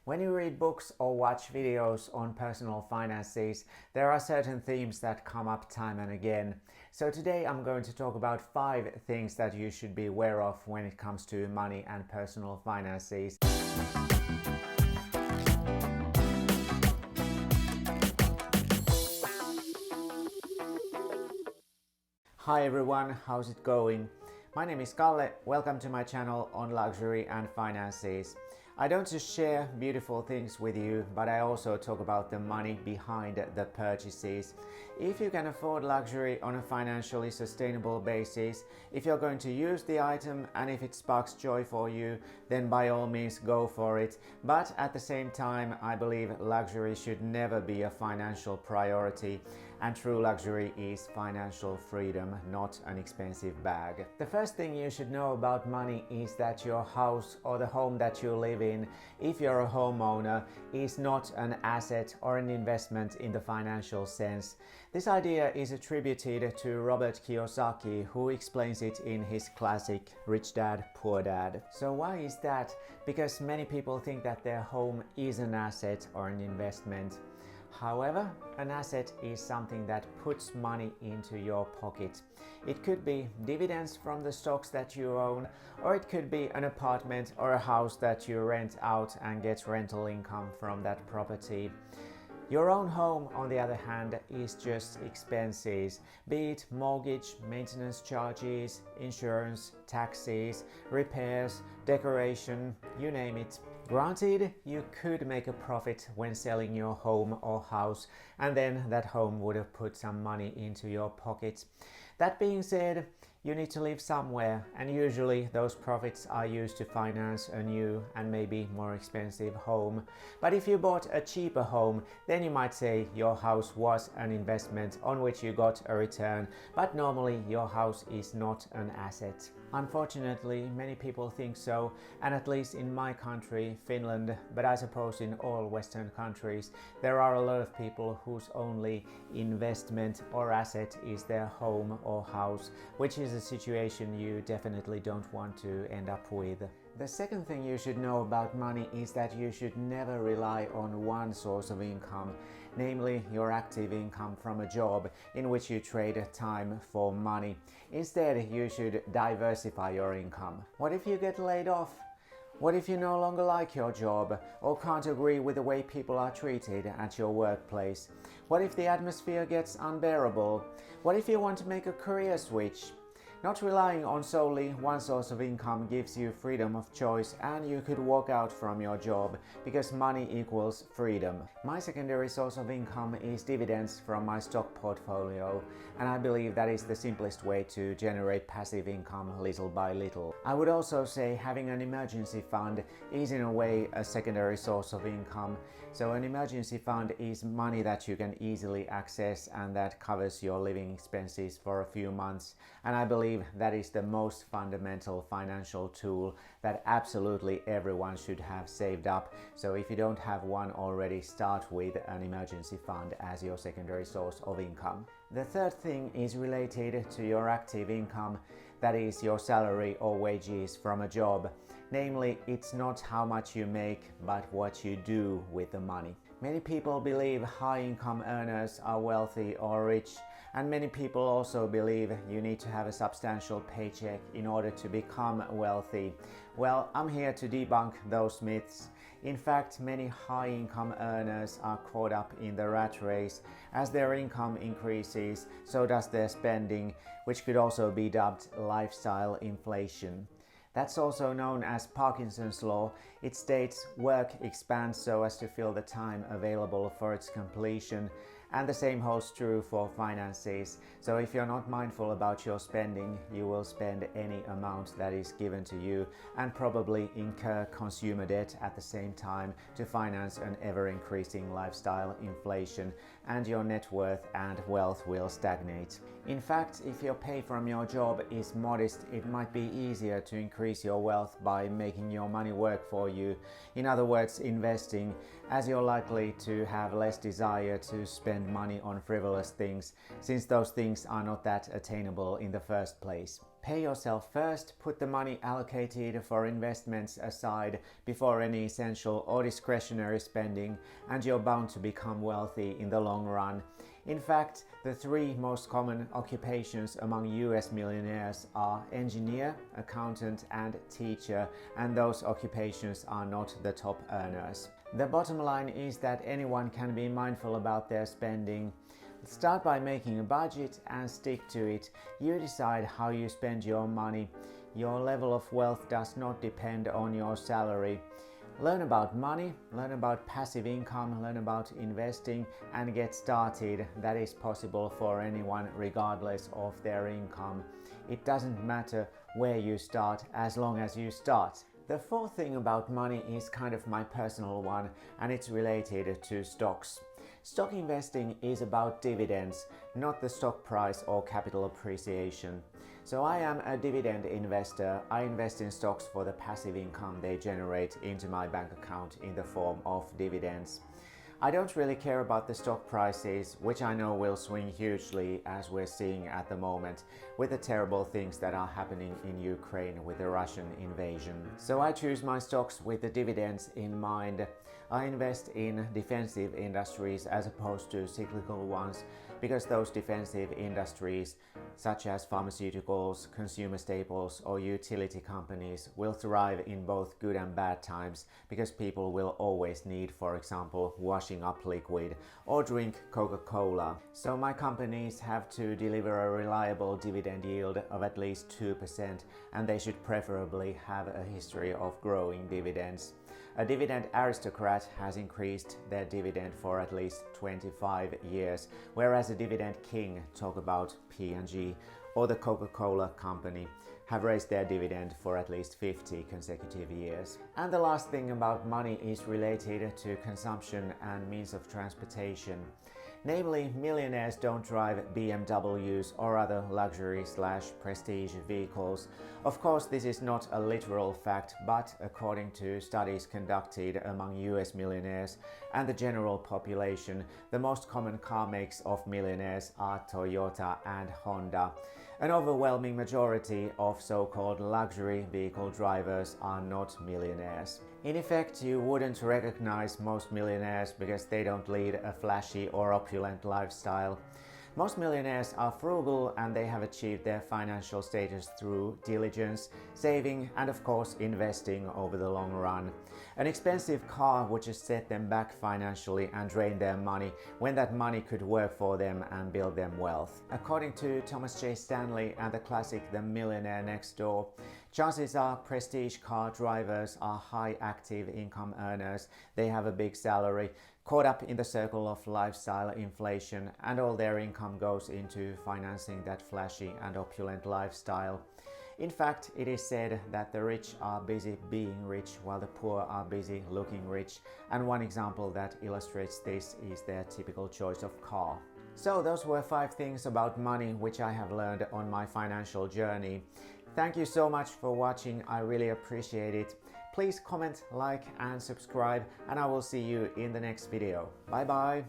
When you read books or watch videos on personal finances, there are certain themes that come up time and again. So today I'm going to talk about 5 things that you should be aware of when it comes to money and personal finances. Hi everyone, how's it going? My name is Kalle, welcome to my channel on luxury and finances. I don't just share beautiful things with you, but I also talk about the money behind the purchases. If you can afford luxury on a financially sustainable basis, if you're going to use the item and if it sparks joy for you, then by all means go for it. But at the same time, I believe luxury should never be a financial priority, and true luxury is financial freedom, not an expensive bag. The first thing you should know about money is that your house or the home that you live in, if you're a homeowner, is not an asset or an investment in the financial sense. This idea is attributed to Robert Kiyosaki, who explains it in his classic Rich Dad, Poor Dad. So why is that? Because many people think that their home is an asset or an investment. However, an asset is something that puts money into your pocket. It could be dividends from the stocks that you own, or it could be an apartment or a house that you rent out and get rental income from that property. Your own home, on the other hand, is just expenses, be it mortgage, maintenance charges, insurance, taxes, repairs, decoration, you name it. Granted, you could make a profit when selling your home or house, and then that home would have put some money into your pocket. That being said, you need to live somewhere, and usually those profits are used to finance a new and maybe more expensive home. But if you bought a cheaper home, then you might say your house was an investment on which you got a return, but normally your house is not an asset. Unfortunately, many people think so, and at least in my country, Finland, but I suppose in all Western countries, there are a lot of people whose only investment or asset is their home or house, which is a situation you definitely don't want to end up with. The second thing you should know about money is that you should never rely on one source of income, namely your active income from a job in which you trade time for money. Instead, you should diversify your income. What if you get laid off? What if you no longer like your job or can't agree with the way people are treated at your workplace? What if the atmosphere gets unbearable? What if you want to make a career switch? Not relying on solely one source of income gives you freedom of choice, and you could walk out from your job because money equals freedom. My secondary source of income is dividends from my stock portfolio, and I believe that is the simplest way to generate passive income little by little. I would also say having an emergency fund is in a way a secondary source of income. So an emergency fund is money that you can easily access and that covers your living expenses for a few months, and I believe that is the most fundamental financial tool that absolutely everyone should have saved up. So if you don't have one already, start with an emergency fund as your secondary source of income. The third thing is related to your active income, that is your salary or wages from a job. Namely, it's not how much you make, but what you do with the money. Many people believe high-income earners are wealthy or rich, and many people also believe you need to have a substantial paycheck in order to become wealthy. Well, I'm here to debunk those myths. In fact, many high-income earners are caught up in the rat race. As their income increases, so does their spending, which could also be dubbed lifestyle inflation. That's also known as Parkinson's law. It states work expands so as to fill the time available for its completion, and the same holds true for finances. So if you're not mindful about your spending, you will spend any amount that is given to you and probably incur consumer debt at the same time to finance an ever-increasing lifestyle inflation, and your net worth and wealth will stagnate. In fact, if your pay from your job is modest, it might be easier to increase your wealth by making your money work for you. In other words, investing, as you're likely to have less desire to spend money on frivolous things, since those things are not that attainable in the first place. Pay yourself first, put the money allocated for investments aside before any essential or discretionary spending, and you're bound to become wealthy in the long run. In fact, the three most common occupations among US millionaires are engineer, accountant, and teacher, and those occupations are not the top earners. The bottom line is that anyone can be mindful about their spending. Start by making a budget and stick to it. You decide how you spend your money. Your level of wealth does not depend on your salary. Learn about money, learn about passive income, learn about investing, and get started. That is possible for anyone regardless of their income. It doesn't matter where you start as long as you start. The fourth thing about money is kind of my personal one, and it's related to stocks. Stock investing is about dividends, not the stock price or capital appreciation. So I am a dividend investor. I invest in stocks for the passive income they generate into my bank account in the form of dividends. I don't really care about the stock prices, which I know will swing hugely as we're seeing at the moment with the terrible things that are happening in Ukraine with the Russian invasion. So I choose my stocks with the dividends in mind. I invest in defensive industries as opposed to cyclical ones because those defensive industries, such as pharmaceuticals, consumer staples, or utility companies, will thrive in both good and bad times because people will always need, for example, washing up liquid or drink Coca-Cola. So my companies have to deliver a reliable dividend yield of at least 2%, and they should preferably have a history of growing dividends. A dividend aristocrat has increased their dividend for at least 25 years, whereas a dividend king, talk about P&G or the Coca-Cola company, have raised their dividend for at least 50 consecutive years. And the last thing about money is related to consumption and means of transportation. Namely, millionaires don't drive BMWs or other luxury/prestige vehicles. Of course, this is not a literal fact, but according to studies conducted among US millionaires and the general population, the most common car makes of millionaires are Toyota and Honda. An overwhelming majority of so-called luxury vehicle drivers are not millionaires. In effect, you wouldn't recognize most millionaires because they don't lead a flashy or opulent lifestyle. Most millionaires are frugal and they have achieved their financial status through diligence, saving, and of course investing over the long run. An expensive car would just set them back financially and drain their money when that money could work for them and build them wealth. According to Thomas J. Stanley and the classic The Millionaire Next Door, chances are prestige car drivers are high active income earners. They have a big salary, caught up in the circle of lifestyle inflation, and all their income goes into financing that flashy and opulent lifestyle. In fact, it is said that the rich are busy being rich while the poor are busy looking rich, and one example that illustrates this is their typical choice of car. So those were 5 things about money which I have learned on my financial journey. Thank you so much for watching, I really appreciate it. Please comment, like and subscribe, and I will see you in the next video. Bye bye!